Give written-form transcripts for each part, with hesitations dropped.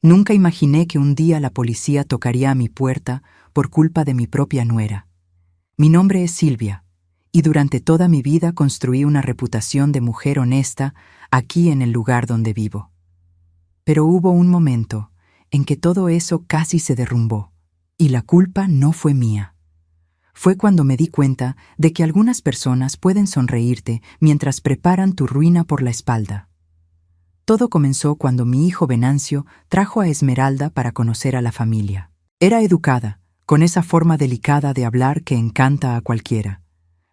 Nunca imaginé que un día la policía tocaría a mi puerta por culpa de mi propia nuera. Mi nombre es Silvia, y durante toda mi vida construí una reputación de mujer honesta aquí en el lugar donde vivo. Pero hubo un momento en que todo eso casi se derrumbó, y la culpa no fue mía. Fue cuando me di cuenta de que algunas personas pueden sonreírte mientras preparan tu ruina por la espalda. Todo comenzó cuando mi hijo Venancio trajo a Esmeralda para conocer a la familia. Era educada, con esa forma delicada de hablar que encanta a cualquiera.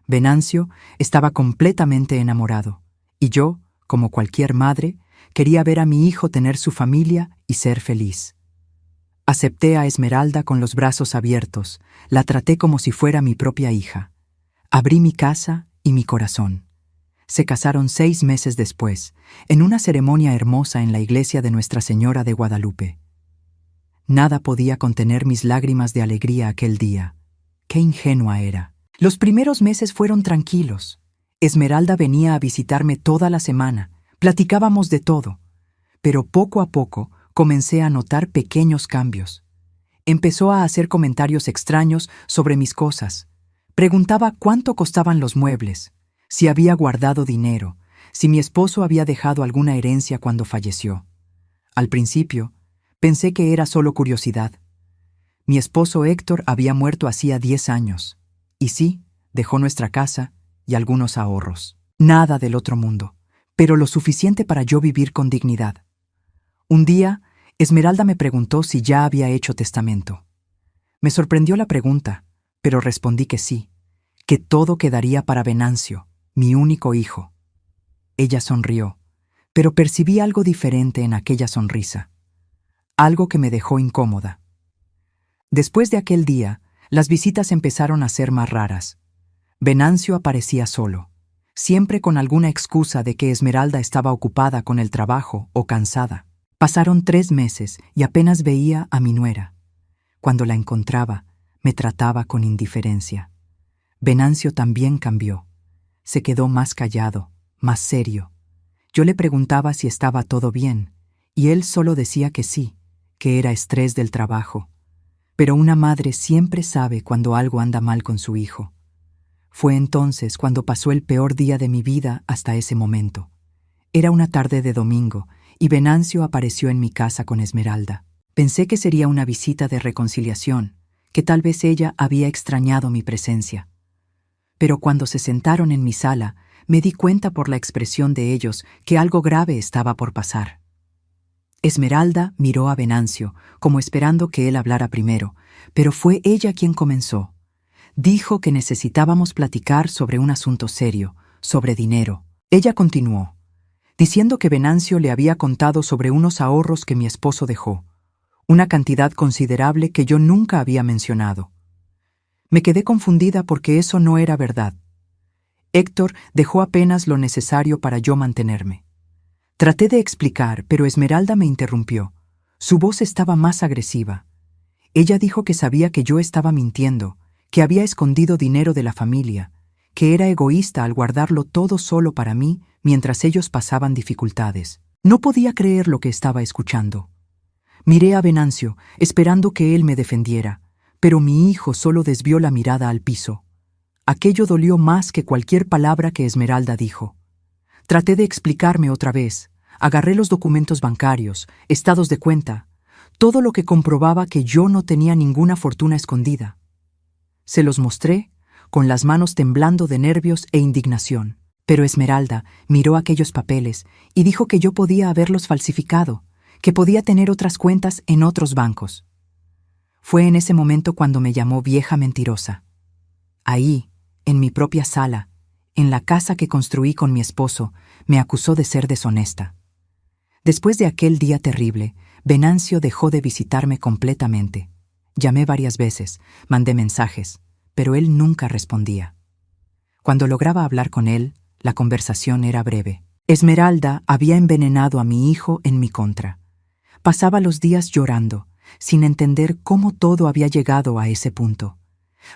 Venancio estaba completamente enamorado, y yo, como cualquier madre, quería ver a mi hijo tener su familia y ser feliz. Acepté a Esmeralda con los brazos abiertos, la traté como si fuera mi propia hija. Abrí mi casa y mi corazón. Se casaron 6 meses después, en una ceremonia hermosa en la iglesia de Nuestra Señora de Guadalupe. Nada podía contener mis lágrimas de alegría aquel día. ¡Qué ingenua era! Los primeros meses fueron tranquilos. Esmeralda venía a visitarme toda la semana, platicábamos de todo, pero poco a poco comencé a notar pequeños cambios. Empezó a hacer comentarios extraños sobre mis cosas. Preguntaba cuánto costaban los muebles, si había guardado dinero, si mi esposo había dejado alguna herencia cuando falleció. Al principio, pensé que era solo curiosidad. Mi esposo Héctor había muerto hacía 10 años, y sí, dejó nuestra casa y algunos ahorros. Nada del otro mundo, pero lo suficiente para yo vivir con dignidad. Un día, Esmeralda me preguntó si ya había hecho testamento. Me sorprendió la pregunta, pero respondí que sí, que todo quedaría para Venancio, mi único hijo. Ella sonrió, pero percibí algo diferente en aquella sonrisa, algo que me dejó incómoda. Después de aquel día, las visitas empezaron a ser más raras. Venancio aparecía solo, siempre con alguna excusa de que Esmeralda estaba ocupada con el trabajo o cansada. Pasaron 3 meses y apenas veía a mi nuera. Cuando la encontraba, me trataba con indiferencia. Venancio también cambió. Se quedó más callado, más serio. Yo le preguntaba si estaba todo bien, y él solo decía que sí, que era estrés del trabajo. Pero una madre siempre sabe cuando algo anda mal con su hijo. Fue entonces cuando pasó el peor día de mi vida hasta ese momento. Era una tarde de domingo, y Venancio apareció en mi casa con Esmeralda. Pensé que sería una visita de reconciliación, que tal vez ella había extrañado mi presencia. Pero cuando se sentaron en mi sala, me di cuenta por la expresión de ellos que algo grave estaba por pasar. Esmeralda miró a Venancio, como esperando que él hablara primero, pero fue ella quien comenzó. Dijo que necesitábamos platicar sobre un asunto serio, sobre dinero. Ella continuó, diciendo que Venancio le había contado sobre unos ahorros que mi esposo dejó, una cantidad considerable que yo nunca había mencionado. Me quedé confundida porque eso no era verdad. Héctor dejó apenas lo necesario para yo mantenerme. Traté de explicar, pero Esmeralda me interrumpió. Su voz estaba más agresiva. Ella dijo que sabía que yo estaba mintiendo, que había escondido dinero de la familia, que era egoísta al guardarlo todo solo para mí mientras ellos pasaban dificultades. No podía creer lo que estaba escuchando. Miré a Venancio, esperando que él me defendiera, pero mi hijo solo desvió la mirada al piso. Aquello dolió más que cualquier palabra que Esmeralda dijo. Traté de explicarme otra vez. Agarré los documentos bancarios, estados de cuenta, todo lo que comprobaba que yo no tenía ninguna fortuna escondida. Se los mostré, con las manos temblando de nervios e indignación. Pero Esmeralda miró aquellos papeles y dijo que yo podía haberlos falsificado, que podía tener otras cuentas en otros bancos. Fue en ese momento cuando me llamó vieja mentirosa. Ahí, en mi propia sala, en la casa que construí con mi esposo, me acusó de ser deshonesta. Después de aquel día terrible, Venancio dejó de visitarme completamente. Llamé varias veces, mandé mensajes, pero él nunca respondía. Cuando lograba hablar con él, la conversación era breve. Esmeralda había envenenado a mi hijo en mi contra. Pasaba los días llorando, sin entender cómo todo había llegado a ese punto.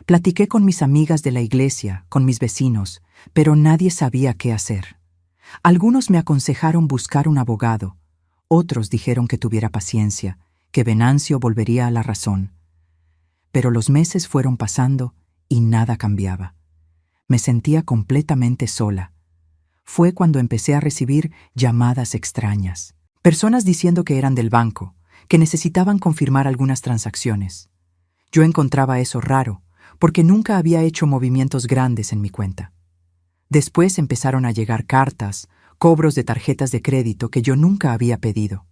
Platiqué con mis amigas de la iglesia, con mis vecinos, pero nadie sabía qué hacer. Algunos me aconsejaron buscar un abogado, otros dijeron que tuviera paciencia, que Venancio volvería a la razón. Pero los meses fueron pasando y nada cambiaba. Me sentía completamente sola. Fue cuando empecé a recibir llamadas extrañas. Personas diciendo que eran del banco, que necesitaban confirmar algunas transacciones. Yo encontraba eso raro, porque nunca había hecho movimientos grandes en mi cuenta. Después empezaron a llegar cartas, cobros de tarjetas de crédito que yo nunca había pedido.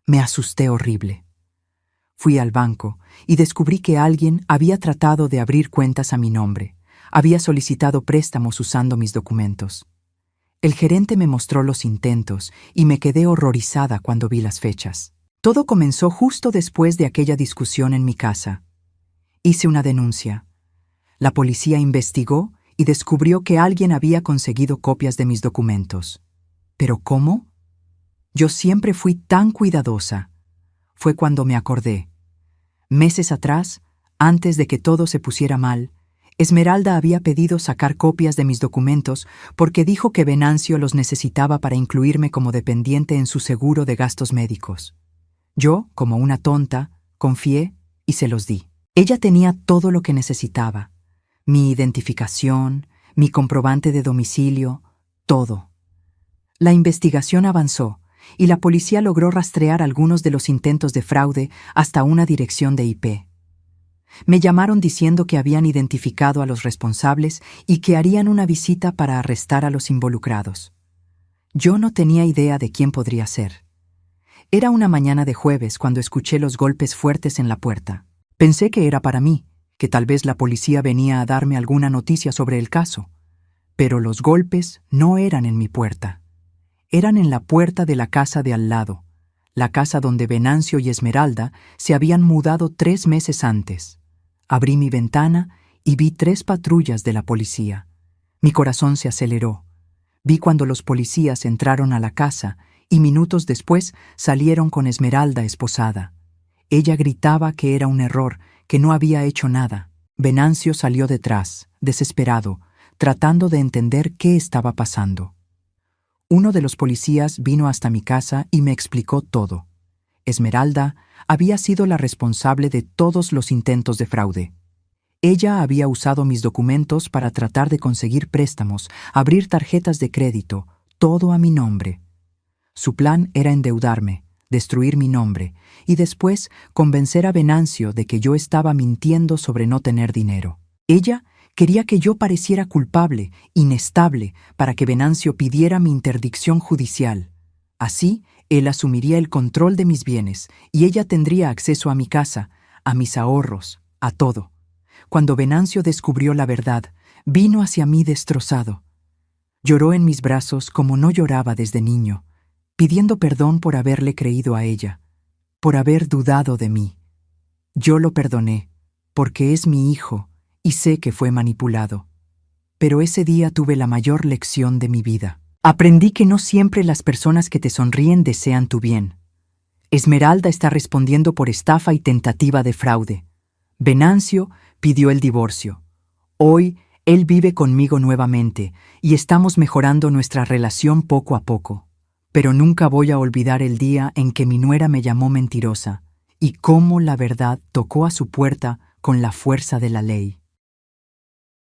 Me asusté horrible. Fui al banco y descubrí que alguien había tratado de abrir cuentas a mi nombre. Había solicitado préstamos usando mis documentos. El gerente me mostró los intentos y me quedé horrorizada cuando vi las fechas. Todo comenzó justo después de aquella discusión en mi casa. Hice una denuncia. La policía investigó y descubrió que alguien había conseguido copias de mis documentos. ¿Pero cómo? Yo siempre fui tan cuidadosa. Fue cuando me acordé. Meses atrás, antes de que todo se pusiera mal, Esmeralda había pedido sacar copias de mis documentos porque dijo que Venancio los necesitaba para incluirme como dependiente en su seguro de gastos médicos. Yo, como una tonta, confié y se los di. Ella tenía todo lo que necesitaba. Mi identificación, mi comprobante de domicilio, todo. La investigación avanzó y la policía logró rastrear algunos de los intentos de fraude hasta una dirección de IP. Me llamaron diciendo que habían identificado a los responsables y que harían una visita para arrestar a los involucrados. Yo no tenía idea de quién podría ser. Era una mañana de jueves cuando escuché los golpes fuertes en la puerta. Pensé que era para mí, que tal vez la policía venía a darme alguna noticia sobre el caso. Pero los golpes no eran en mi puerta. Eran en la puerta de la casa de al lado, la casa donde Venancio y Esmeralda se habían mudado 3 meses antes. Abrí mi ventana y vi 3 patrullas de la policía. Mi corazón se aceleró. Vi cuando los policías entraron a la casa y minutos después salieron con Esmeralda esposada. Ella gritaba que era un error, que no había hecho nada. Venancio salió detrás, desesperado, tratando de entender qué estaba pasando. Uno de los policías vino hasta mi casa y me explicó todo. Esmeralda había sido la responsable de todos los intentos de fraude. Ella había usado mis documentos para tratar de conseguir préstamos, abrir tarjetas de crédito, todo a mi nombre. Su plan era endeudarme, destruir mi nombre y después convencer a Venancio de que yo estaba mintiendo sobre no tener dinero. Ella quería que yo pareciera culpable, inestable, para que Venancio pidiera mi interdicción judicial. Así, él asumiría el control de mis bienes y ella tendría acceso a mi casa, a mis ahorros, a todo. Cuando Venancio descubrió la verdad, vino hacia mí destrozado. Lloró en mis brazos como no lloraba desde niño, pidiendo perdón por haberle creído a ella, por haber dudado de mí. Yo lo perdoné, porque es mi hijo y sé que fue manipulado. Pero ese día tuve la mayor lección de mi vida. Aprendí que no siempre las personas que te sonríen desean tu bien. Esmeralda está respondiendo por estafa y tentativa de fraude. Venancio pidió el divorcio. Hoy, él vive conmigo nuevamente y estamos mejorando nuestra relación poco a poco. Pero nunca voy a olvidar el día en que mi nuera me llamó mentirosa y cómo la verdad tocó a su puerta con la fuerza de la ley.